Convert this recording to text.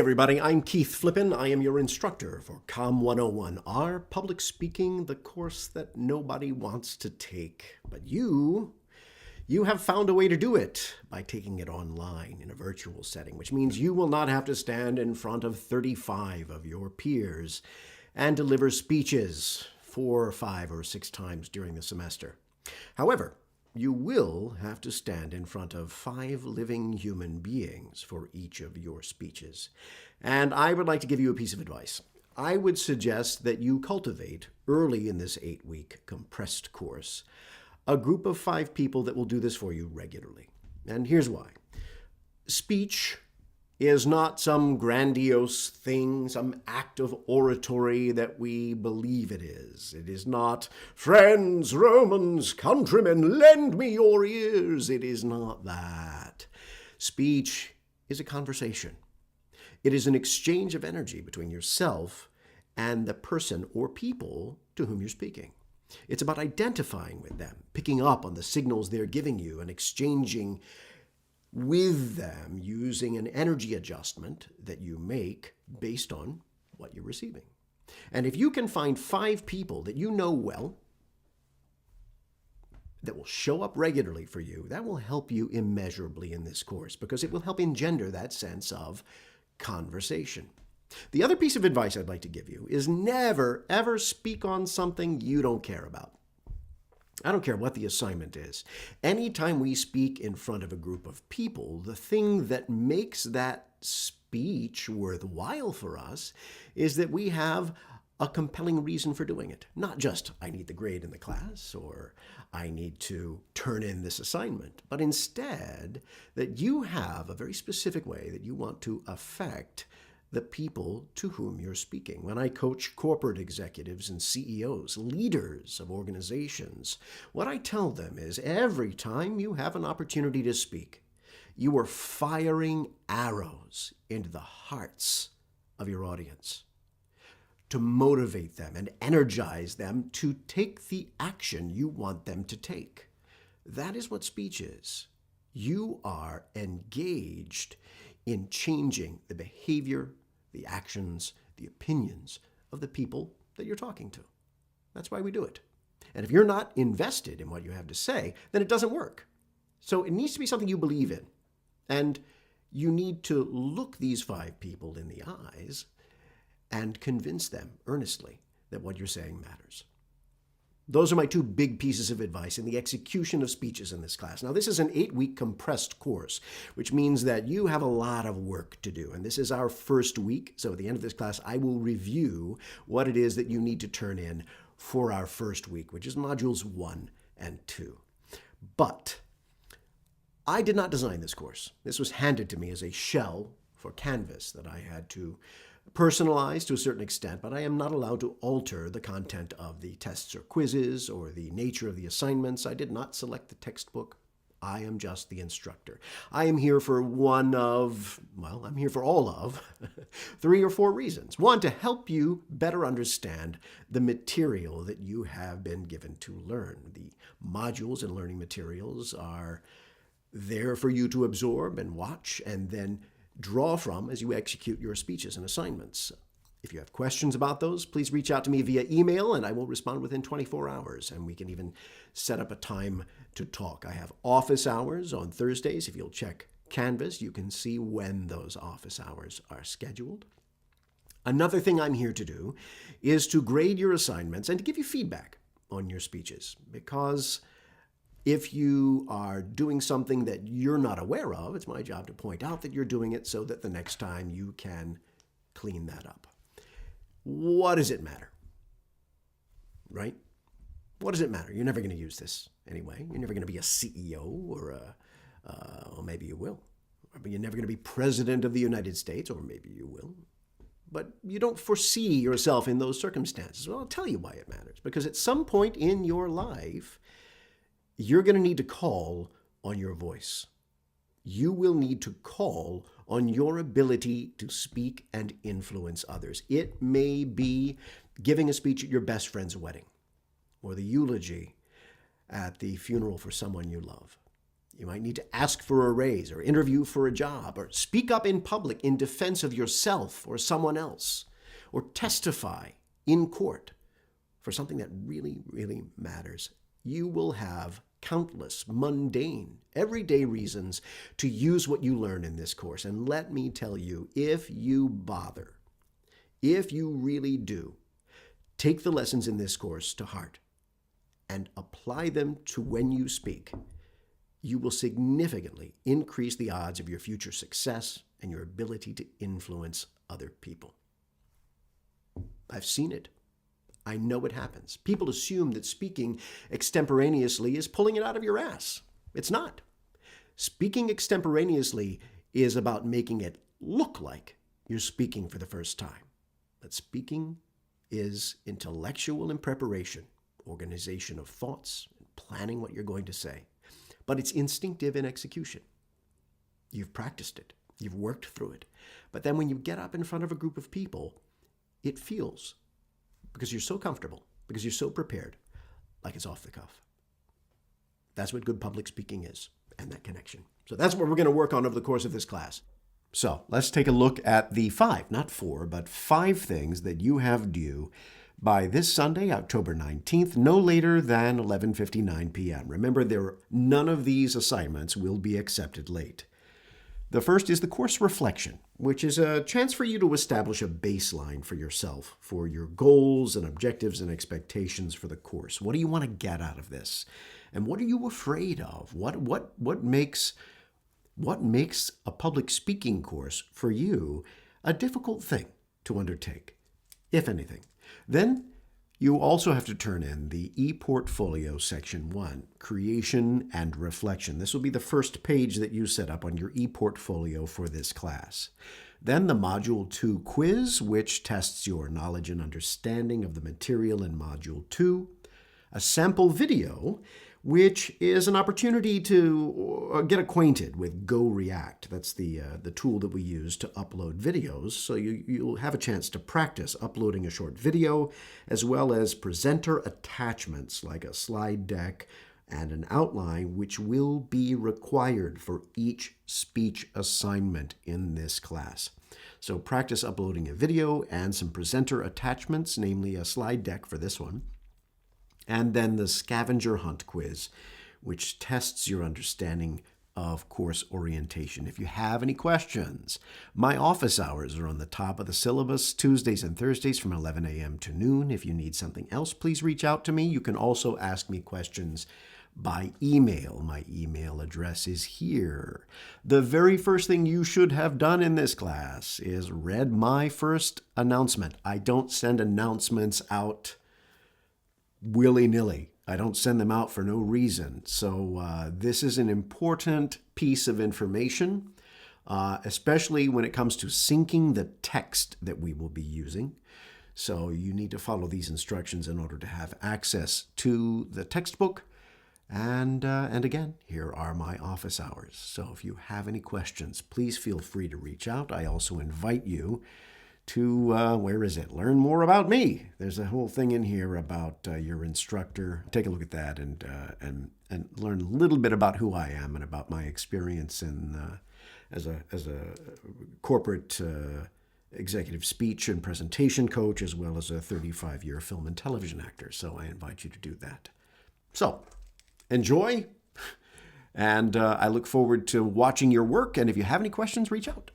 everybody, I'm Keith Flippin. I am your instructor for Comm 101, our public speaking, the course that nobody wants to take. But you have found a way to do it by taking it online in a virtual setting, which means you will not have to stand in front of 35 of your peers and deliver speeches 4, 5, or 6 times during the semester. However, you will have to stand in front of 5 living human beings for each of your speeches. And I would like to give you a piece of advice. I would suggest that you cultivate, early in this 8-week compressed course, a group of 5 people that will do this for you regularly. And here's why. Speech is not some grandiose thing, some act of oratory that we believe it is. It is not, friends, Romans, countrymen, lend me your ears. It is not that. Speech is a conversation. It is an exchange of energy between yourself and the person or people to whom you're speaking. It's about identifying with them, picking up on the signals they're giving you, and exchanging with them using an energy adjustment that you make based on what you're receiving. And if you can find 5 people that you know well, that will show up regularly for you, that will help you immeasurably in this course, because it will help engender that sense of conversation. The other piece of advice I'd like to give you is never, ever speak on something you don't care about. I don't care what the assignment is. Anytime we speak in front of a group of people, the thing that makes that speech worthwhile for us is that we have a compelling reason for doing it. Not just, I need the grade in the class, or I need to turn in this assignment, but instead that you have a very specific way that you want to affect the people to whom you're speaking. When I coach corporate executives and CEOs, leaders of organizations, what I tell them is every time you have an opportunity to speak, you are firing arrows into the hearts of your audience to motivate them and energize them to take the action you want them to take. That is what speech is. You are engaged in changing the behavior, the actions, the opinions of the people that you're talking to. That's why we do it. And if you're not invested in what you have to say, then it doesn't work. So it needs to be something you believe in. And you need to look these 5 people in the eyes and convince them earnestly that what you're saying matters. Those are my 2 big pieces of advice in the execution of speeches in this class. Now, this is an 8-week compressed course, which means that you have a lot of work to do. And this is our first week. So at the end of this class, I will review what it is that you need to turn in for our first week, which is modules 1 and 2. But I did not design this course. This was handed to me as a shell for Canvas that I had to personalized to a certain extent, but I am not allowed to alter the content of the tests or quizzes or the nature of the assignments. I did not select the textbook. I am just the instructor. I am here for I'm here for all of 3 or 4 reasons. 1, to help you better understand the material that you have been given to learn. The modules and learning materials are there for you to absorb and watch and then draw from as you execute your speeches and assignments. If you have questions about those, please reach out to me via email and I will respond within 24 hours. And we can even set up a time to talk. I have office hours on Thursdays. If you'll check Canvas, you can see when those office hours are scheduled. Another thing I'm here to do is to grade your assignments and to give you feedback on your speeches, because if you are doing something that you're not aware of, it's my job to point out that you're doing it so that the next time you can clean that up. What does it matter? Right? What does it matter? You're never going to use this anyway. You're never going to be a CEO or maybe you will. Or you're never going to be president of the United States, or maybe you will. But you don't foresee yourself in those circumstances. Well, I'll tell you why it matters. Because at some point in your life, you're going to need to call on your voice. You will need to call on your ability to speak and influence others. It may be giving a speech at your best friend's wedding, or the eulogy at the funeral for someone you love. You might need to ask for a raise or interview for a job or speak up in public in defense of yourself or someone else or testify in court for something that really, really matters. You will have countless mundane, everyday reasons to use what you learn in this course. And let me tell you, if you bother, if you really do, take the lessons in this course to heart and apply them to when you speak, you will significantly increase the odds of your future success and your ability to influence other people. I've seen it. I know it happens. People assume that speaking extemporaneously is pulling it out of your ass. It's not. Speaking extemporaneously is about making it look like you're speaking for the first time. But speaking is intellectual in preparation, organization of thoughts, and planning what you're going to say. But it's instinctive in execution. You've practiced it. You've worked through it. But then when you get up in front of a group of people, it feels, because you're so comfortable, because you're so prepared, like it's off the cuff. That's what good public speaking is, and that connection. So that's what we're going to work on over the course of this class. So let's take a look at the 5, not 4, but 5 things that you have due by this Sunday, October 19th, no later than 11:59 p.m. Remember, none of these assignments will be accepted late. The first is the course reflection, which is a chance for you to establish a baseline for yourself, for your goals and objectives and expectations for the course. What do you want to get out of this? And what are you afraid of? What makes a public speaking course for you a difficult thing to undertake, if anything? Then you also have to turn in the ePortfolio Section 1, Creation and Reflection. This will be the first page that you set up on your ePortfolio for this class. Then the Module 2 quiz, which tests your knowledge and understanding of the material in Module 2. A sample video, which is an opportunity to get acquainted with GoReact. That's the tool that we use to upload videos. So you'll have a chance to practice uploading a short video, as well as presenter attachments like a slide deck and an outline, which will be required for each speech assignment in this class. So practice uploading a video and some presenter attachments, namely a slide deck for this one. And then the scavenger hunt quiz, which tests your understanding of course orientation. If you have any questions, my office hours are on the top of the syllabus, Tuesdays and Thursdays from 11 a.m. to noon. If you need something else, please reach out to me. You can also ask me questions by email. My email address is here. The very first thing you should have done in this class is read my first announcement. I don't send announcements out willy-nilly. I don't send them out for no reason. So this is an important piece of information, especially when it comes to syncing the text that we will be using. So you need to follow these instructions in order to have access to the textbook. And again, here are my office hours. So if you have any questions, please feel free to reach out. I also invite you to, learn more about me. There's a whole thing in here about your instructor. Take a look at that and learn a little bit about who I am and about my experience as a corporate executive speech and presentation coach, as well as a 35-year film and television actor. So I invite you to do that. So enjoy, and I look forward to watching your work. And if you have any questions, reach out.